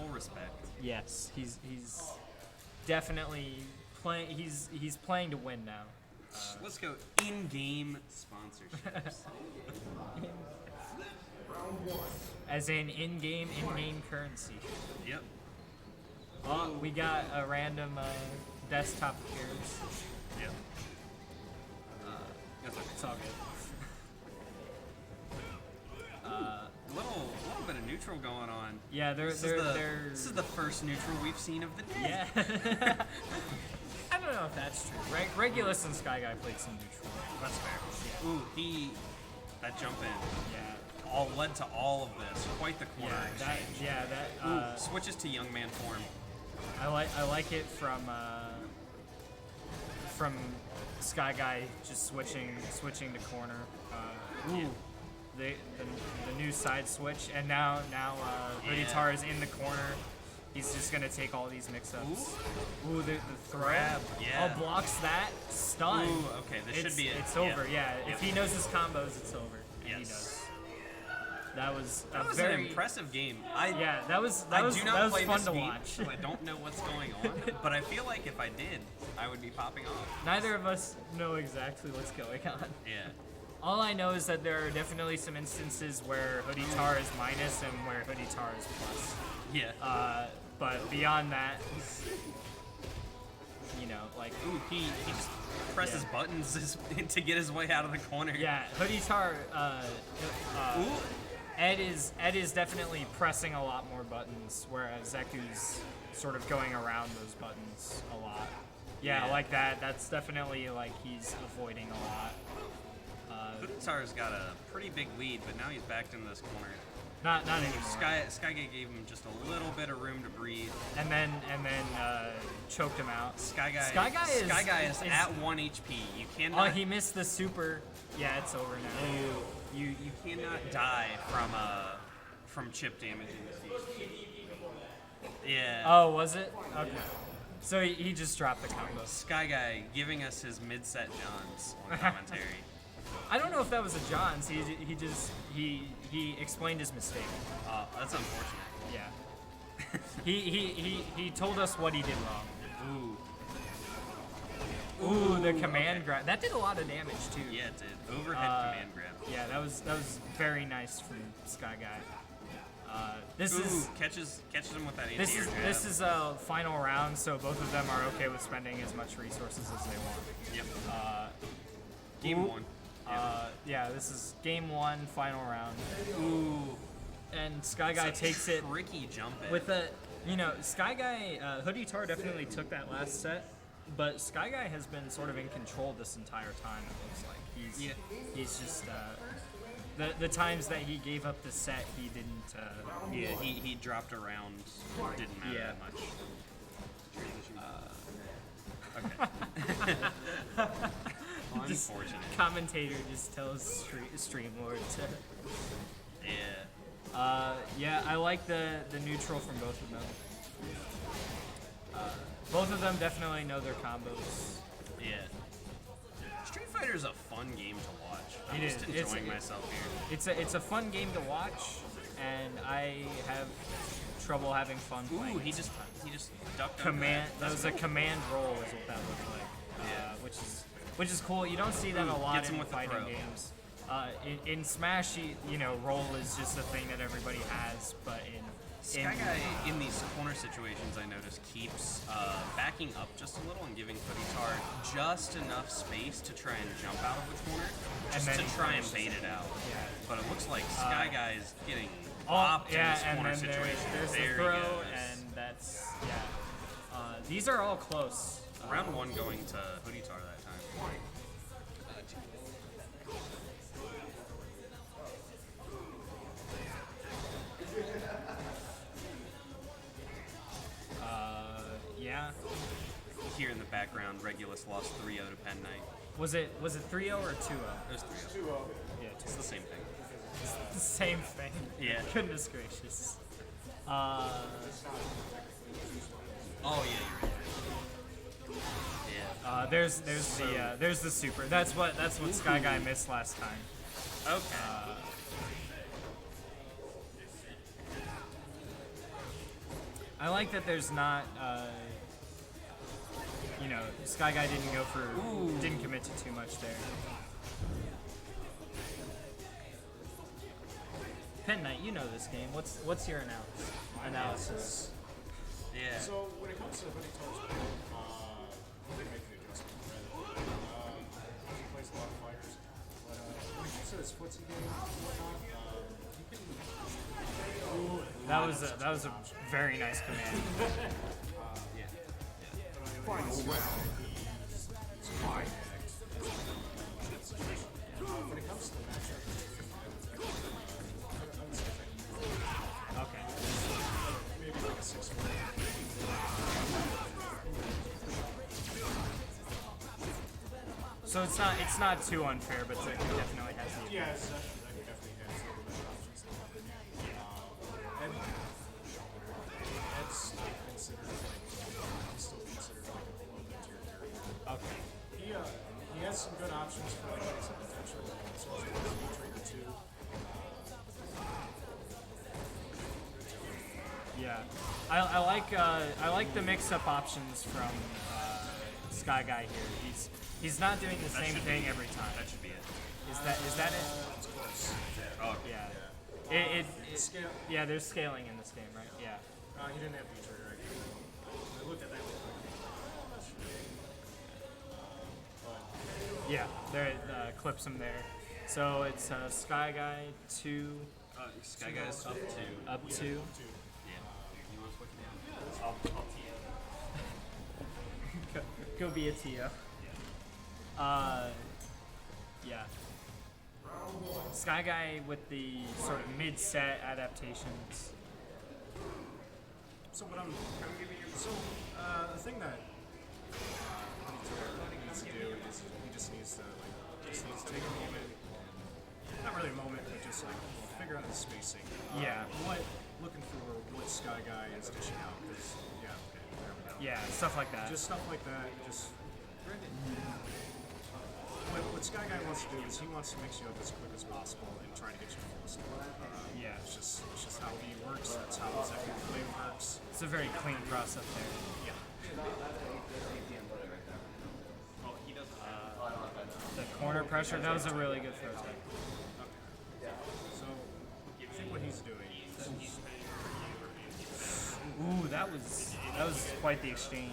full respect. Yes, he's definitely playing. He's playing to win now. Let's go in-game sponsorships. As in in-game currency. Yep. Oh, we got a random desktop appearance. Yep. That's okay. It's all good. Little bit of neutral going on. Yeah, This is the first neutral we've seen of the day. Yeah. I don't know if that's true. Regulus and SkyGuy played some neutral. That's fair. Ooh, that jump in. Yeah. All led to all of this. Quite the corner exchange. That Switches to young man form. I like it from SkyGuy just switching to corner. Ooh. The new side switch, and now HoodieTar is in the corner. He's just gonna take all these mix-ups. Ooh, the throw. Grab, yeah. Oh, blocks that. Stun. Ooh, okay, this should be it. It's over, yeah. Yep. If he knows his combos, it's over. And yes. he does. That was an impressive game. that was fun to watch. So I don't know what's going on, but I feel like if I did, I would be popping off. Neither of us know exactly what's going on. Yeah. All I know is that there are definitely some instances where HoodieTar is minus and where HoodieTar is plus. Yeah. But beyond that, like... Ooh, he just presses buttons to get his way out of the corner. Yeah, HoodieTar, Ed is definitely pressing a lot more buttons, whereas Zeku's sort of going around those buttons a lot. Yeah, like that. That's definitely like he's avoiding a lot. HoodieTar's got a pretty big lead, but now he's backed into this corner. Not anymore. SkyGuy gave him just a little bit of room to breathe. And then choked him out. SkyGuy is at 1 HP. You cannot... Oh, he missed the super. Yeah, it's over now. You cannot die from chip damage in this game. Yeah. Oh, was it? Okay. So he just dropped the combo. SkyGuy giving us his mid-set Johns on commentary. I don't know if that was a John's. He explained his mistake. That's unfortunate. Yeah. he told us what he did wrong. Ooh, the command grab. That did a lot of damage too. Yeah, it did. Overhead command grab. Yeah, that was very nice from SkyGuy. Catches him with that anti-air This is a final round, so both of them are okay with spending as much resources as they want. Yep. Game 1. Yeah, this is game 1, final round. Ooh. And SkyGuy takes it tricky jump in. with a, SkyGuy, HoodieTar definitely took that last set, but SkyGuy has been sort of in control this entire time. It looks like he's just the times that he gave up the set, he didn't. He dropped around. Didn't matter that much. Okay. Unfortunate. Commentator just tells Streamlord to. Yeah. Yeah, I like the neutral from both of them. Both of them definitely know their combos. Yeah. Street Fighter's a fun game to watch. I'm It just is. enjoying myself here. It's a fun game to watch, and I have trouble having fun playing. Ooh, he just ducked command. under That was a command roll, is what that looked like. Yeah. Which is cool. You don't see that a lot gets him in with the fighting throw. games. In Smash, roll is just a thing that everybody has, but in SkyGuy in these corner situations, I noticed, keeps backing up just a little and giving HoodieTar just enough space to try and jump out of the corner, just to try and bait it out. Yeah. But it looks like SkyGuy is getting popped in this corner situation. There's there the throw, he goes. and that's these are all close. Round 1 going to HoodieTar that time. Yeah. Here in the background, Regulus lost 3-0 to Pen Knight. Was it 3-0 or 2-0? It was 3-0. Yeah, It's the same thing. the same thing. Yeah. Goodness gracious. Oh yeah, you're right. Yeah. There's the super. That's what SkyGuy missed last time. Okay. I like that there's not, you know, SkyGuy didn't go for, didn't commit to too much there. Pen Knight, you know this game. What's your analysis? Yeah. So when it comes to HoodieTar's play, he didn't make the adjustment. He plays a lot of fighters, but when it comes to his footsie game and whatnot, he can. That was a very nice command. Yeah. Final round. He's fine. When it comes to the matchup, Okay. maybe like a 6-4. So it's not too unfair, but Zeku definitely has the Yeah, it's definitely has a little bit of options. And that's not considered like, he's still considered like a below mid-tier character. Okay. He has some good options for like some potential, so he's a trigger too. Yeah, I like the mix-up options from SkyGuy here. He's not doing the same thing every time. That should be it. Is that it? It's close. Oh, Yeah. Scale. Yeah, there's scaling in this game, right? Yeah. He didn't have the trigger. I looked at that real quick. Yeah, there clips him there. So it's SkyGuy 2 SkyGuy's up to. up 2. Yeah. You want to switch me out? I'll tee up. Go be a Tio. Yeah. SkyGuy with the sort of mid-set adaptations. So what I'm the thing that HoodieTar needs to do is he just needs to take a moment, not really a moment, but just like figure out the spacing. Yeah. Looking for what SkyGuy is dishing out, because there we go. Yeah, stuff like that. Just stuff like that. Just what SkyGuy wants to do is he wants to mix you up as quick as possible and try to get you full score. Yeah. It's just how he works. That's how his Zeku play works. It's a very clean cross up there. Yeah. The corner pressure, that was a really good throw tech. So I think what he's doing. Ooh, that was quite the exchange.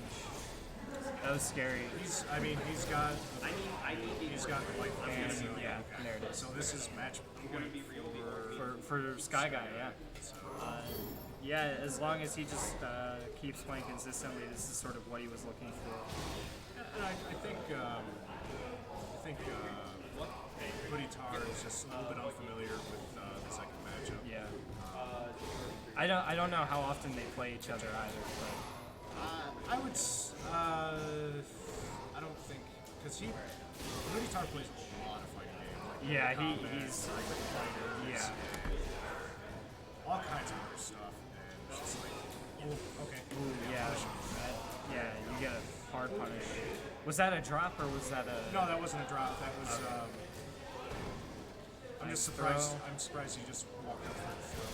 That was scary. He's got white And hands. yeah, there it is. So this is match point For SkyGuy, yeah. Yeah, as long as he just keeps playing consistently, this is sort of what he was looking for. And I think HoodieTar is just a little bit unfamiliar with the second matchup. Yeah. I don't know how often they play each other either. But I don't think, because HoodieTar plays a lot of fighting games. Like yeah, combat, he's fighters, yeah. all kinds of other stuff. And it's just like, okay. Ooh, yeah. Yeah, you get a hard punish. Was that a drop or was that a? No, that wasn't a drop. That was. I'm just surprised. throw. I'm surprised he just walked up for the throw.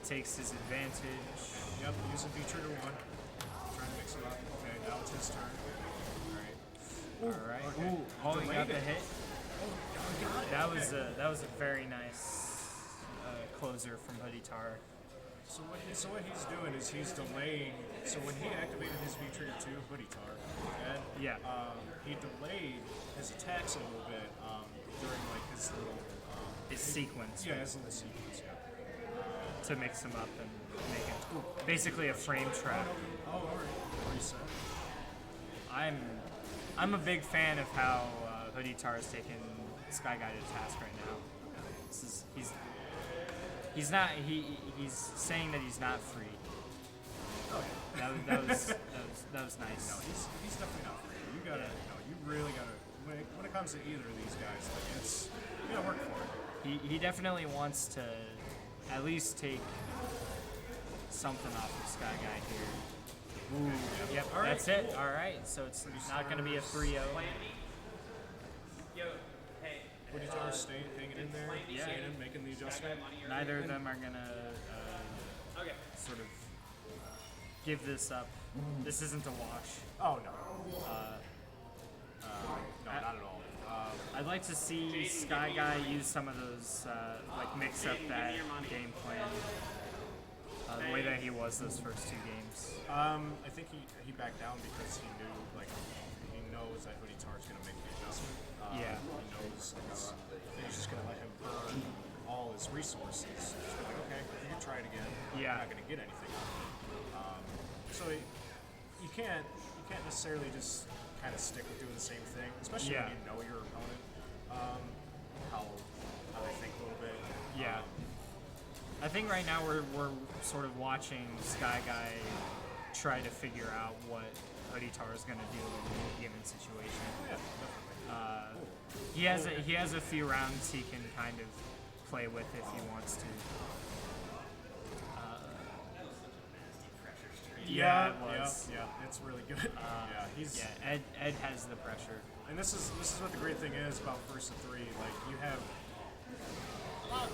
Takes his advantage. Yep, using V trigger 1. Trying to mix it up. Okay, now it's his turn. All right. Okay. Ooh, oh, he got Delayed the it. hit. Oh, got it. That was a very nice closer from HoodieTar. So what he's doing is he's delaying. So when he activated his V trigger 2, HoodieTar, and Yeah. he delayed his attacks a little bit during like his little His sequence his little sequence. Yeah. to mix him up and make it basically a frame trap. Oh, all right. Reset. I'm a big fan of how HoodieTar is taking SkyGuy to task right now. He's saying that he's not free. That was nice. No, he's definitely not free. You gotta, you really gotta. When it comes to either of these guys, like you gotta work for it. He definitely wants to at least take something off of SkyGuy here. Ooh, yep, All right, that's it. All right, so it's not going to be a 3-0. HoodieTar staying, hanging in there, Yeah. staying in, making the adjustment. Neither of them are going to sort of give this up. This isn't a wash. Oh no. No, not at all. I'd like to see SkyGuy use some of those, like mix up that game plan the way that he was those first 2 games. I think he backed down because he knew, like, he knows that HoodieTar's going to make the adjustment. Yeah. He knows he's just going to let him burn all his resources. He's gonna be like, okay, you can try it again. Yeah. I'm not going to get anything out of it. So you can't necessarily just kind of stick with doing the same thing, especially when you know your opponent, how they think a little bit. Yeah. I think right now we're sort of watching SkyGuy try to figure out what HoodieTar is going to do in a given situation. Yeah, definitely. He has a few rounds he can kind of play with if he wants to. Yeah, it was. Yeah, it's really good. Ed has the pressure. And this is what the great thing is about first to 3. Like, you have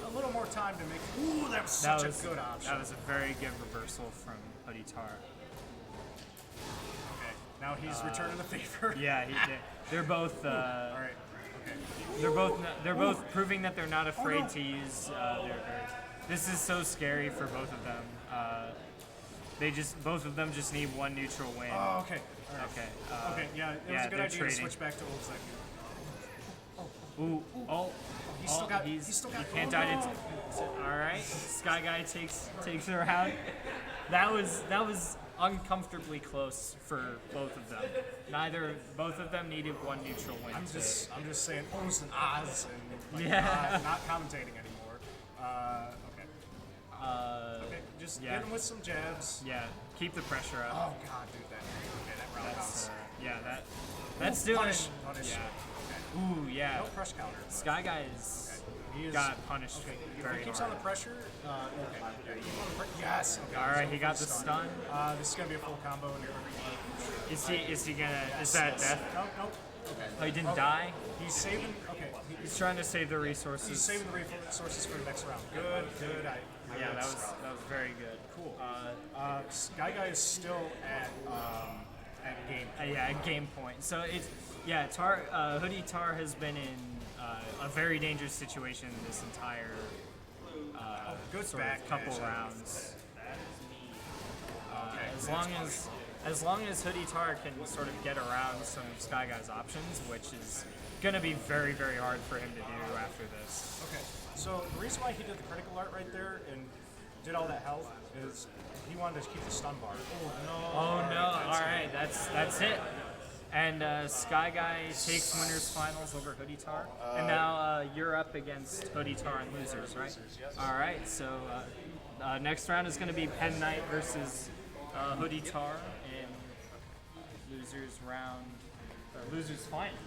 a little more time to make. Ooh, that was such a good option. That was a very good reversal from HoodieTar. Okay, now he's returning the favor. Yeah, they're both. All right. Okay. They're both proving that they're not afraid to use. This is so scary for both of them. Both of them just need one neutral win. Oh, okay. All right. Okay. Okay. Yeah, it was a good idea to switch back to old Zeku. Ooh. Oh. He still got. He can't oh, die. no. All right. SkyGuy takes it around. That was uncomfortably close for both of them. Both of them needed one neutral win. I'm just saying ohs and ahs and like, not commentating anymore. Okay, just hit him with some jabs. Yeah, keep the pressure up. Oh god, dude, that roundhouse. That's doing punish. it. Punish. Yeah. Ooh, yeah. No press counter. SkyGuy's He is, got punished If very he keeps hard. on the pressure, okay. Yeah, you keep on the yes. Okay. All right, he got the stun. This is gonna be a full combo, and you're gonna Is he gonna? Is that death? Nope. Okay. Oh, he didn't die. He's saving. Okay. He's trying to save the resources. He's saving the resources for the next round. Good. Yeah, that was very good. Cool. SkyGuy is still at game. At game point. So HoodieTar has been in a very dangerous situation this entire Good sort back of couple dash. rounds. As long as HoodieTar can sort of get around some of SkyGuy's options, which is going to be very, very hard for him to do after this. Okay. So the reason why he did the critical art right there and did all that health is he wanted to keep the stun bar. Oh no! All right, that's it. And SkyGuy takes winners finals over HoodieTar, and now you're up against HoodieTar and losers, right? All right. So next round is going to be Pen Knight versus HoodieTar in losers final.